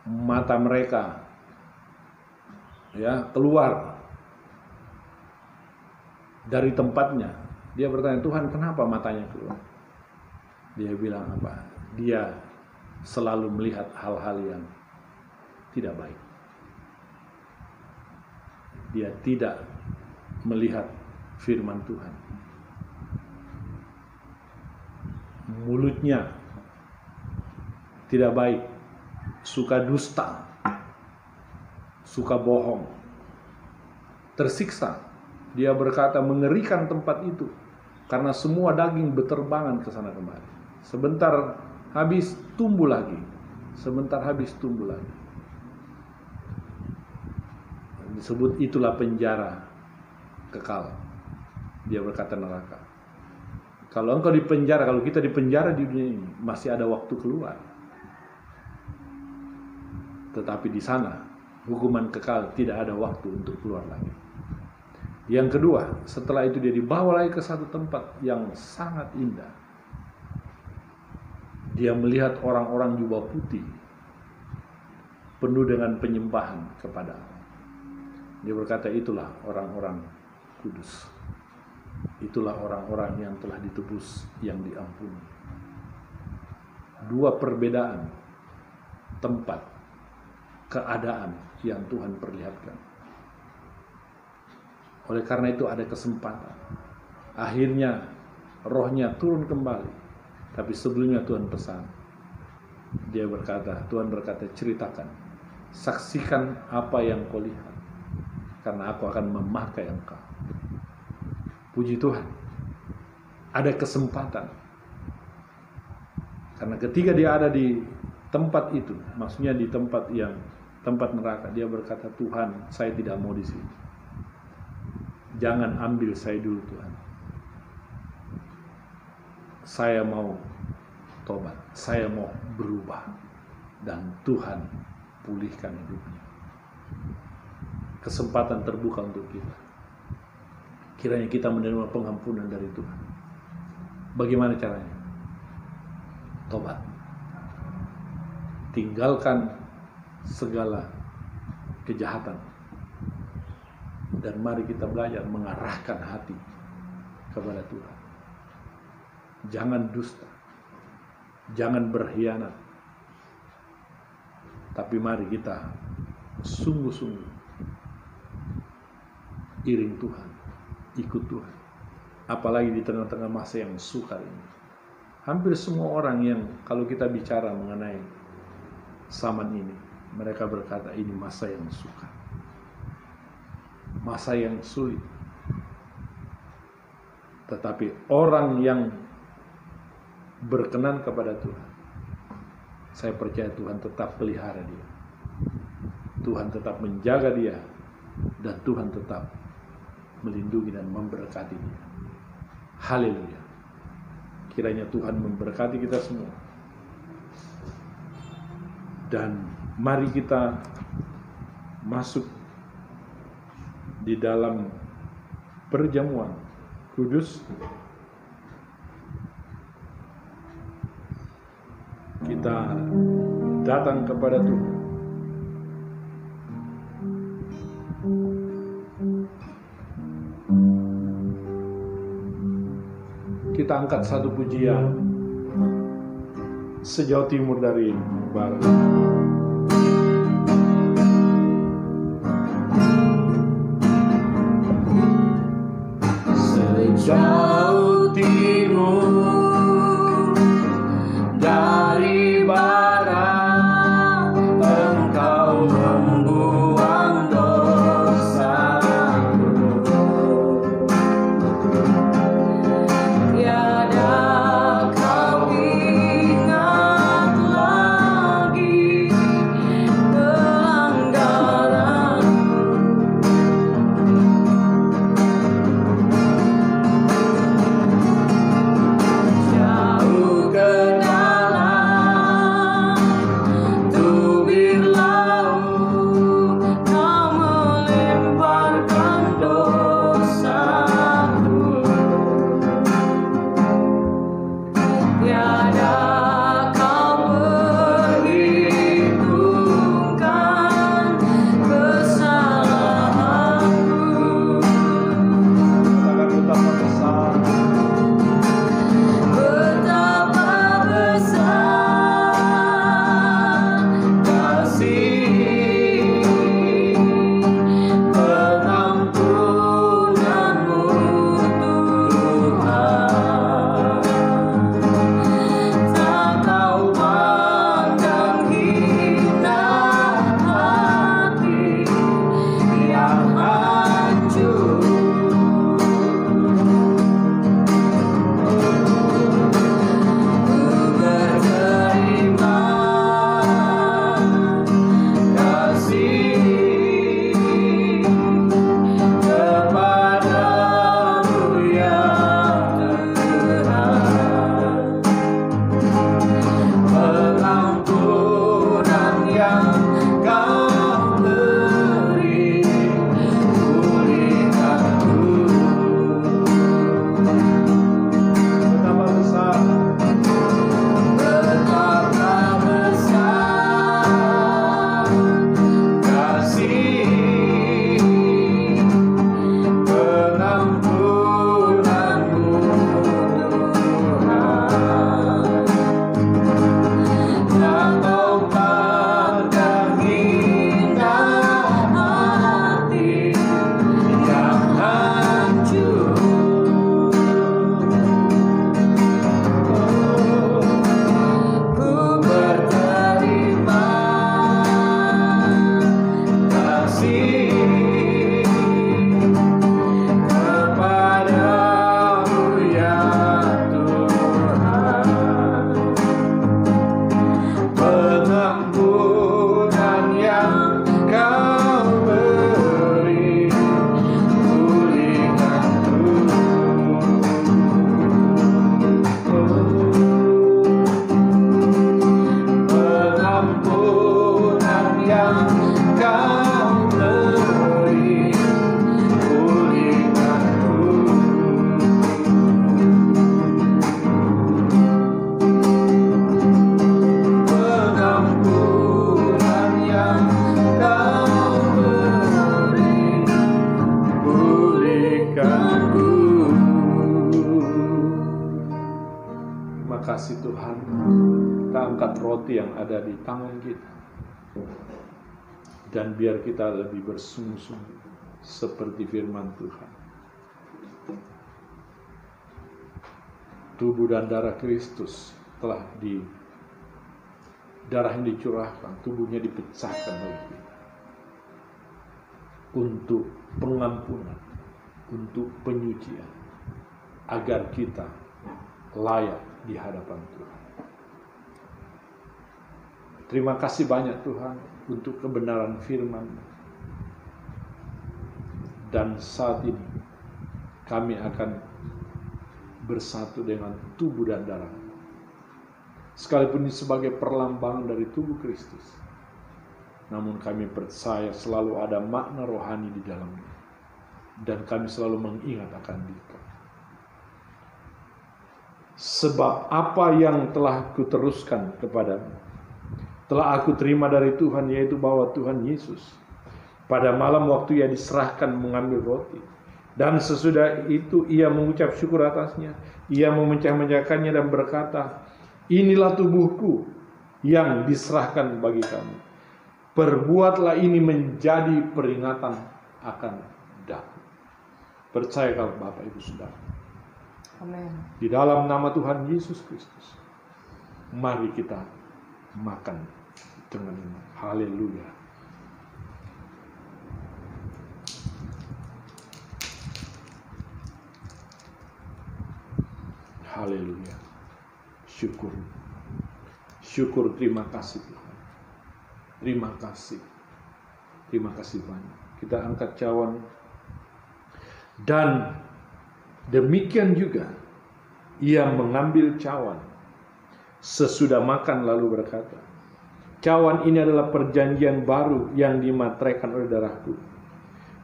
Mata mereka ya keluar dari tempatnya. Dia bertanya, Tuhan, kenapa matanya keluar? Dia bilang apa? Dia selalu melihat hal-hal yang tidak baik. Dia tidak melihat firman Tuhan. Mulutnya tidak baik, suka dusta, suka bohong, tersiksa. Dia berkata, mengerikan tempat itu karena semua daging berterbangan ke sana kemari. Sebentar habis tumbuh lagi, sebentar habis tumbuh lagi. Disebut itulah penjara kekal. Dia berkata neraka. Kalau engkau dipenjara, kalau kita dipenjara di dunia ini, masih ada waktu keluar. Tetapi di sana hukuman kekal, tidak ada waktu untuk keluar lagi. Yang kedua, setelah itu dia dibawa lagi ke satu tempat yang sangat indah. Dia melihat orang-orang jubah putih penuh dengan penyembahan kepada Allah. Dia berkata, itulah orang-orang Kudus. Itulah orang-orang yang telah ditebus, yang diampuni. Dua perbedaan tempat, keadaan yang Tuhan perlihatkan. Oleh karena itu ada kesempatan. Akhirnya rohnya turun kembali. Tapi sebelumnya Tuhan pesan. Tuhan berkata, ceritakan, saksikan apa yang kau lihat, karena aku akan memakai engkau. Puji Tuhan, ada kesempatan. Karena ketika dia ada di tempat itu, maksudnya di tempat neraka, dia berkata, Tuhan, saya tidak mau di sini. Jangan ambil saya dulu, Tuhan. Saya mau tobat, saya mau berubah, dan Tuhan pulihkan hidupnya. Kesempatan terbuka untuk kita. Kiranya kita menerima pengampunan dari Tuhan. Bagaimana caranya? Tobat. Tinggalkan segala kejahatan. Dan mari kita belajar mengarahkan hati kepada Tuhan. Jangan dusta. Jangan berkhianat. Tapi mari kita sungguh-sungguh iring Tuhan, ikut Tuhan. Apalagi di tengah-tengah masa yang sukar ini. Hampir semua orang yang kalau kita bicara mengenai zaman ini, mereka berkata ini masa yang sukar, masa yang sulit. Tetapi orang yang berkenan kepada Tuhan, saya percaya Tuhan tetap pelihara dia, Tuhan tetap menjaga dia, dan Tuhan tetap melindungi dan memberkati dia. Haleluya. Kiranya Tuhan memberkati kita semua. Dan mari kita masuk di dalam perjamuan kudus. Kita datang kepada Tuhan. Kita angkat satu pujian sejauh timur dari barat. Sejauh timur dari barat, Engkau membuang dosaku. Tiada kau ingat lagi kasih Tuhan, kita angkat roti yang ada di tangan kita. Dan biar kita lebih bersungguh-sungguh seperti firman Tuhan. Tubuh dan darah Kristus telah darah yang dicurahkan, tubuhnya dipecahkan oleh kita. Untuk pengampunan, untuk penyucian, agar kita layak di hadapan Tuhan. Terima kasih banyak Tuhan untuk kebenaran firman. Dan saat ini kami akan bersatu dengan tubuh dan darah. Sekalipun ini sebagai perlambang dari tubuh Kristus, namun kami percaya selalu ada makna rohani di dalamnya. Dan kami selalu mengingat akan Dia. Sebab apa yang telah kuteruskan kepadamu, telah aku terima dari Tuhan, yaitu bahwa Tuhan Yesus pada malam waktu Ia diserahkan mengambil roti, dan sesudah itu Ia mengucap syukur atasnya, Ia memecah-mecahkannya dan berkata, inilah tubuhku yang diserahkan bagi kamu. Perbuatlah ini menjadi peringatan akan daku. Percaya kalau Bapak Ibu Saudara. Amin. Di dalam nama Tuhan Yesus Kristus, mari kita makan dengan iman. Haleluya. Haleluya. Syukur. Syukur, terima kasih Tuhan. Terima kasih. Terima kasih banyak. Kita angkat cawan. Dan demikian juga Ia mengambil cawan sesudah makan lalu berkata, cawan ini adalah perjanjian baru yang dimateraikan oleh darahku.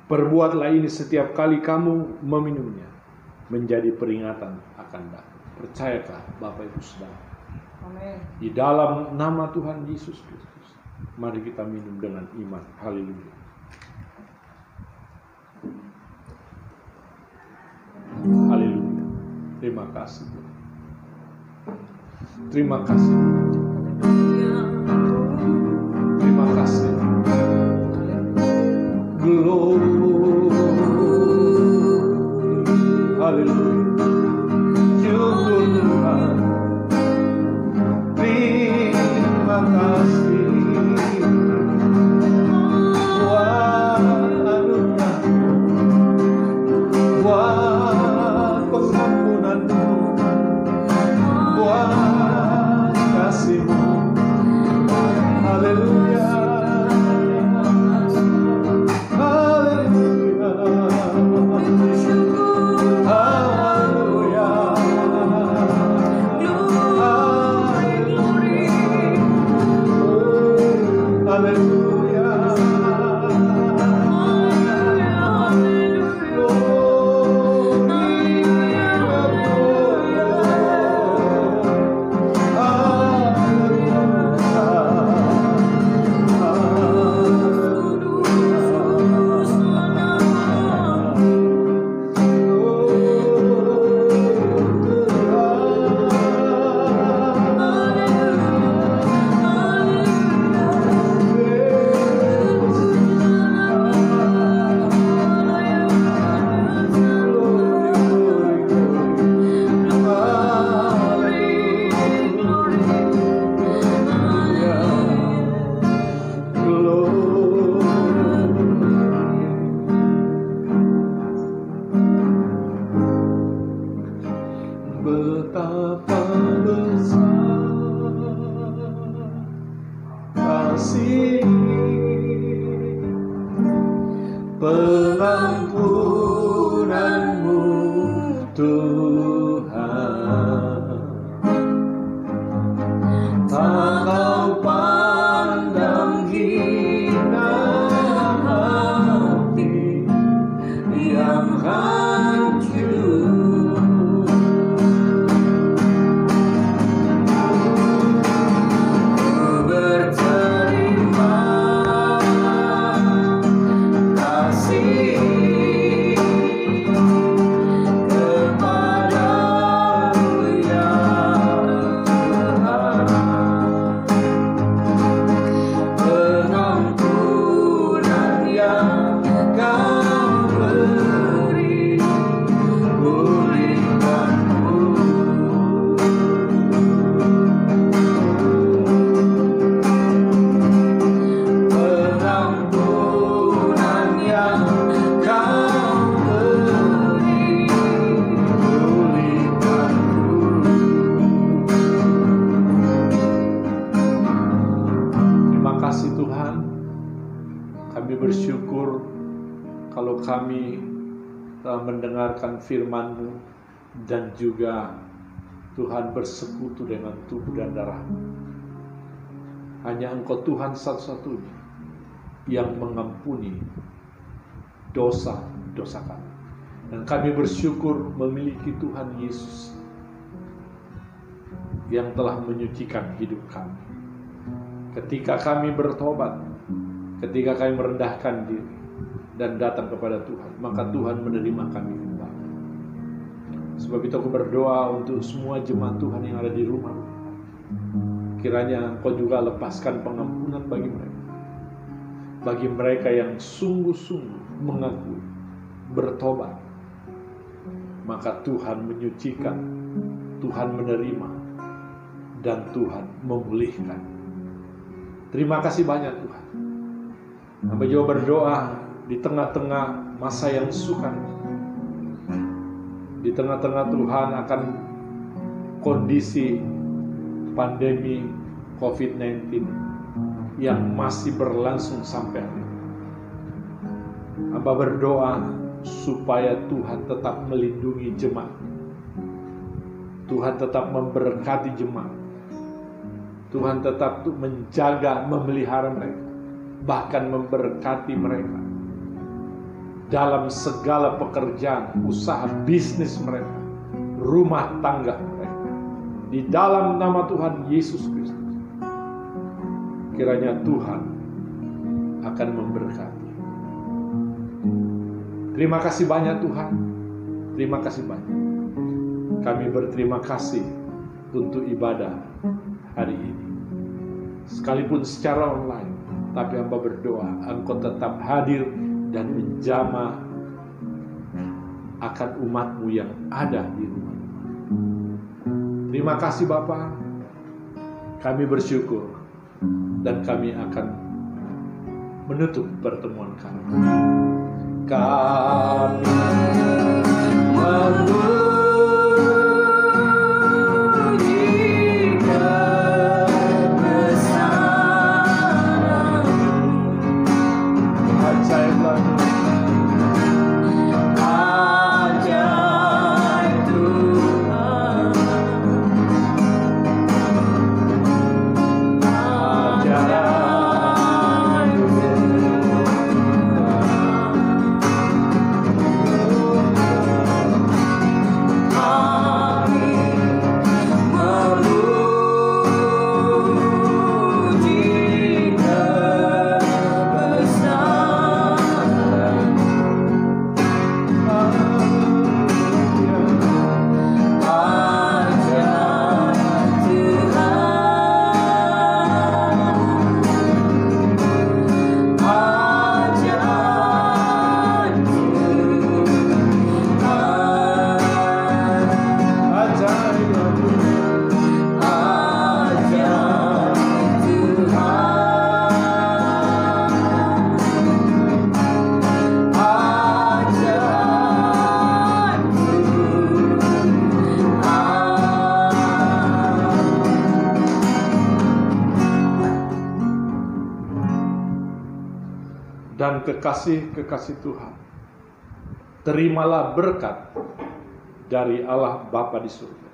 Perbuatlah ini setiap kali kamu meminumnya, menjadi peringatan akan daku. Percayakah Bapak Ibu Saudara? Amin. Di dalam nama Tuhan Yesus Kristus, mari kita minum dengan iman. Haleluya. Haleluya. Terima kasih Tuhan. Terima kasih. Terima kasih. Glory. Haleluya. Syukur Tuhan. Terima kasih. Buat anugerah, buat pengampunanmu, buat kasih-Mu. Haleluya. Haleluya. Haleluya. Haleluya. Betapa besar kasih pengampunanmu Tuhan. Tak kau pandang hina hati yang hancur. Berterima kasih kalau kami telah mendengarkan firman-Mu dan juga Tuhan bersekutu dengan tubuh dan darah-Mu. Hanya Engkau Tuhan satu-satunya yang mengampuni dosa-dosa kami. Dan kami bersyukur memiliki Tuhan Yesus yang telah menyucikan hidup kami. Ketika kami bertobat, ketika kami merendahkan diri dan datang kepada Tuhan, maka Tuhan menerima kami kembali. Sebab itu aku berdoa untuk semua jemaat Tuhan yang ada di rumah. Kiranya Engkau juga lepaskan pengampunan bagi mereka. Bagi mereka yang sungguh-sungguh mengakui, bertobat, maka Tuhan menyucikan, Tuhan menerima, dan Tuhan memulihkan. Terima kasih banyak Tuhan. Hamba juga berdoa di tengah-tengah masa yang sukar, di tengah-tengah Tuhan akan kondisi pandemi COVID-19 yang masih berlangsung sampai hari ini. Hamba berdoa supaya Tuhan tetap melindungi jemaat, Tuhan tetap memberkati jemaat, Tuhan tetap menjaga, memelihara mereka, bahkan memberkati mereka dalam segala pekerjaan, usaha, bisnis mereka, rumah tangga mereka. Di dalam nama Tuhan Yesus Kristus, kiranya Tuhan akan memberkati. Terima kasih banyak Tuhan. Terima kasih banyak. Kami berterima kasih untuk ibadah hari ini. Sekalipun secara online, tapi hamba berdoa Engkau tetap hadir dan menjamah akan umat-Mu yang ada di rumah. Terima kasih Bapa. Kami bersyukur dan kami akan menutup pertemuan kami. Kami memuji kebesaran-Mu. Ajaiblah, ajaib Tuhan, ajaib dan kekasih-kekasih Tuhan, terimalah berkat dari Allah Bapa di surga,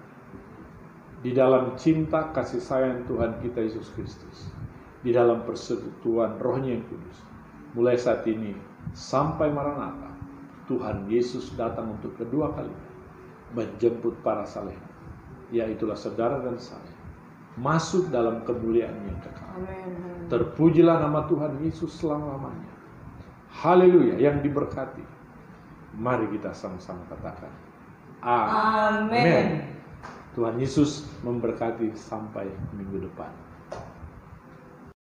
di dalam cinta kasih sayang Tuhan kita Yesus Kristus, di dalam persekutuan Roh-Nya yang kudus, mulai saat ini sampai Maranatha. Tuhan Yesus datang untuk kedua kali menjemput para saleh, yaitulah saudara dan saya, masuk dalam kemuliaan yang kekal. Amin. Terpujilah nama Tuhan Yesus selama-lamanya. Haleluya, yang diberkati. Mari kita sama-sama katakan Amin. Tuhan Yesus memberkati sampai minggu depan.